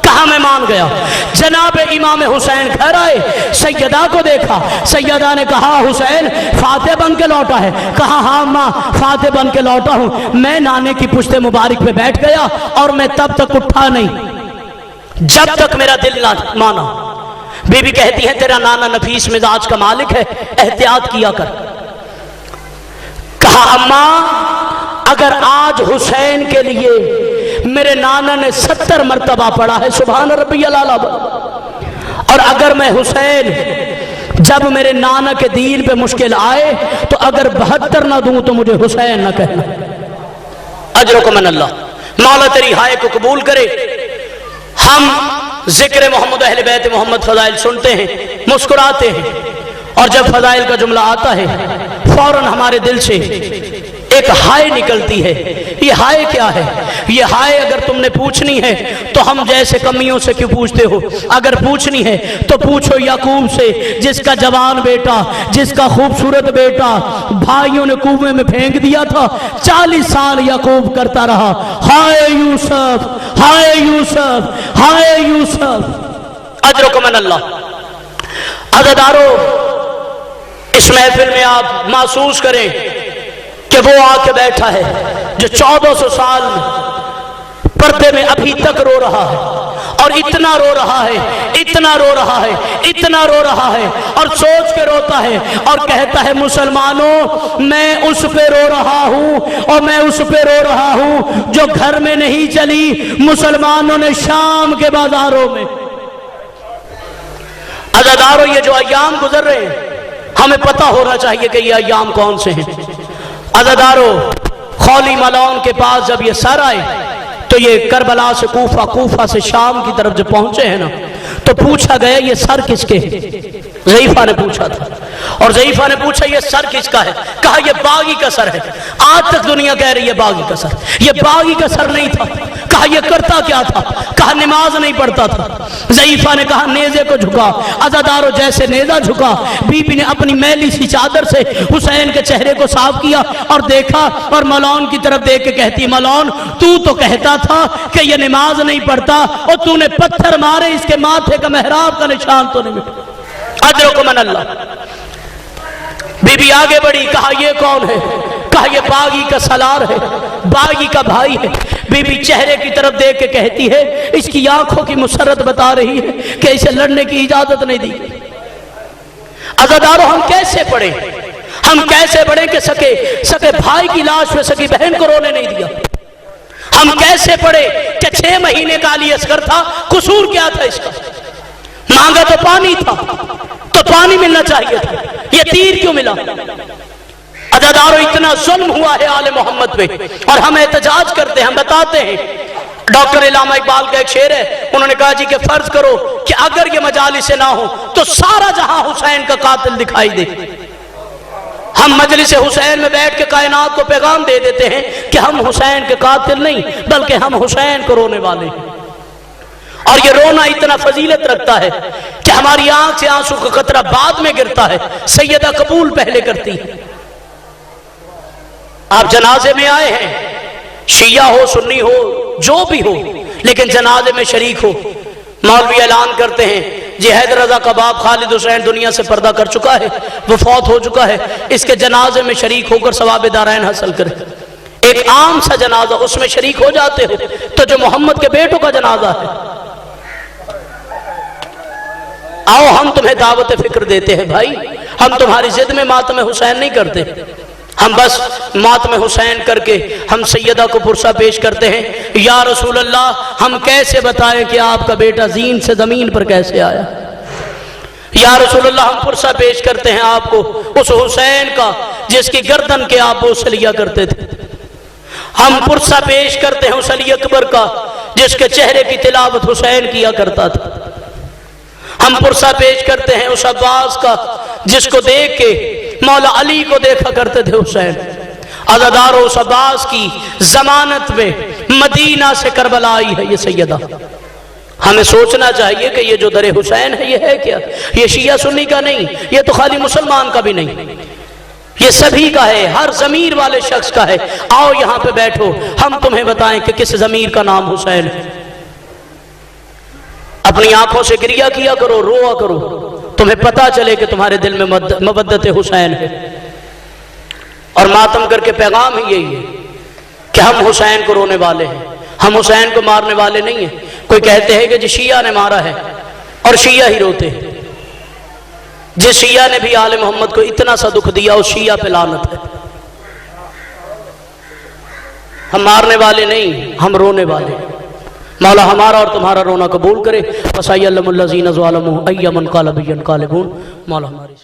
कहा मैं मान गया। जनाब इमाम हुसैन घर आए, सैयदा को देखा, सैयदा ने कहा हुसैन फाते बन के लौटा है, कहा हाँ माँ फाते बन के लौटा हूं। मैं नाने की पुश्ते मुबारक पे बैठ गया और मैं तब तक उठा नहीं जब तक मेरा दिल ना माना। बीबी कहती है तेरा नाना नफीस मिजाज का मालिक है, एहतियात किया कर। कहा अम्मा अगर आज हुसैन के लिए मेरे नाना ने 70 मरतबा पढ़ा है सुभान रब्बियल आला, और अगर मैं हुसैन जब मेरे नाना के दीन पे मुश्किल आए तो अगर 72 ना दूं तो मुझे हुसैन ना कहना। अजरुक मन अल्लाह, मौला तेरी हाय को कबूल करे। हम जिक्र मोहम्मद अहले बैत मोहम्मद फजाइल सुनते हैं, मुस्कुराते हैं, और जब फजाइल का जुमला आता है फौरन हमारे दिल से एक हाय निकलती है। ये हाय क्या है? ये हाय अगर तुमने पूछनी है तो हम जैसे कमियों से क्यों पूछते हो? अगर पूछनी है तो पूछो याकूब से, जिसका जवान बेटा, जिसका खूबसूरत बेटा भाइयों ने कुएं में फेंक दिया था, 40 साल याकूब करता रहा हाय यूसुफ, हाय यूसुफ, हाय यूसुफ। अजरुकुम अल्लाह। अज़ादारो, इस महफिल में आप महसूस करें कि वो आके बैठा है जो 1400 साल पर्दे में अभी तक रो रहा है, और इतना रो रहा है, इतना रो रहा है, इतना रो रहा है, और सोच के रोता है और कहता है मुसलमानों मैं उस पे रो रहा हूं, और मैं उस पे रो रहा हूं जो घर में नहीं चली, मुसलमानों ने शाम के बाजारों में। अज़ादारो, ये जो अय्याम गुजर रहे हैं हमें पता होना चाहिए कि ये अय्याम कौन से हैं। अज़ादारो, खौली मलौन के पास जब ये सर आए तो ये करबला से कूफा, कूफा से शाम की तरफ जब पहुंचे हैं ना, तो पूछा गया ये सर किसके? ज़ईफा ने पूछा था, और ज़ईफा ने पूछा ये सर किसका है? कहा ये बागी का सर है। आज तक दुनिया कह रही है बागी का सर, ये बागी का सर नहीं था। कहा ये करता क्या था? कहा नमाज नहीं पढ़ता था। ज़ईफा ने कहा नेज़े को झुका। अज़ादारो, जैसे नेज़ा झुका, बीबी ने अपनी मैली सी चादर से हुसैन के चेहरे को साफ किया और देखा, और मलौन की तरफ देख के कहती मलौन तू तो कहता था कि ये नमाज नहीं पढ़ता, और तूने पत्थर मारे इसके माथे का मेहराब का निशान तो नहीं मिटा। अजरुकुम अल्लाह। बीबी आगे बढ़ी, कहा ये कौन है? कहा ये बागी का सलार है, बागी का भाई है। बीबी चेहरे की तरफ देख के कहती है इसकी आंखों की मुसर्रत बता रही है कि इसे लड़ने की इजाजत नहीं दी। अज़ादारो, हम कैसे पढ़े, हम कैसे पढ़े कि सके भाई की लाश पे सकी बहन को रोने नहीं दिया? हम कैसे पढ़े कि 6 महीने का अली असगर था, कसूर क्या था इसका? मांगा तो पानी था, तो पानी मिलना चाहिए था, ये तीर क्यों मिला? अज़ादारो, इतना जुल्म हुआ है आले मोहम्मद पे, और हम एहतजाज करते हैं, हम बताते हैं। डॉक्टर इलामा इकबाल का एक शेर है, उन्होंने कहा जी कि फर्ज करो कि अगर ये मजालिस से ना हो तो सारा जहां हुसैन का कातिल दिखाई दे। हम मजलिस हुसैन में बैठ के कायनात को पैगाम दे देते हैं कि हम हुसैन के कातिल नहीं बल्कि हम हुसैन को रोने वाले हैं। और ये रोना इतना फजीलत रखता है कि हमारी आंख से आंसू का कतरा बाद में गिरता है, सैयदा कबूल पहले करती है। आप जनाजे में आए हैं, शिया हो सुन्नी हो जो भी हो, लेकिन जनाजे में शरीक हो। मौलवी ऐलान करते हैं जी हैदर रजा का बाप खालिद हुसैन दुनिया से पर्दा कर चुका है, वो फौत हो चुका है, इसके जनाजे में शरीक होकर सवाब दारैन हासिल करें। एक आम सा जनाजा, उसमें शरीक हो जाते हो तो जो मोहम्मद के बेटों का जनाजा है, आओ हम तुम्हें दावत फिक्र देते हैं भाई। हम तुम्हारी जिद में मातम हुसैन नहीं करते, हम बस मातम हुसैन करके हम सैयदा को पुरसा पेश करते हैं। या रसूल अल्लाह, हम कैसे बताएं कि आपका बेटा जीन से जमीन पर कैसे आया? या रसूल अल्लाह, हम पुरसा पेश करते हैं आपको उस हुसैन का जिसकी गर्दन के आप बोझ लिया करते थे। हम पुरसा पेश करते हैं उस अली अकबर का जिसके चेहरे की तिलावत हुसैन किया करता था। हम पुरसा पेश करते हैं उस अब्बास का जिसको देख के मौला अली को देखा करते थे हुसैन। अज़ादारों, उस अब्बास की जमानत में मदीना से करबला आई है ये सैयदा। हमें सोचना चाहिए कि ये जो दरे हुसैन है ये है क्या? ये शिया सुन्नी का नहीं, ये तो खाली मुसलमान का भी नहीं, ये सभी का है, हर जमीर वाले शख्स का है। आओ यहां पे बैठो, हम तुम्हें बताएं कि किस जमीर का नाम हुसैन है। अपनी आंखों से गिरिया किया करो, रोआ करो, तुम्हें पता चले कि तुम्हारे दिल में मवद्दत हुसैन है। और मातम करके पैगाम ही यही है कि हम हुसैन को रोने वाले हैं, हम हुसैन को मारने वाले नहीं हैं। कोई कहते हैं कि जी शिया ने मारा है और शिया ही रोते हैं। जिस शिया ने भी आले मोहम्मद को इतना सा दुख दिया उस शिया पे लानत है। हम मारने वाले नहीं, हम रोने वाले। मौला हमारा और तुम्हारा रोना कबूल करे। मौला हमारी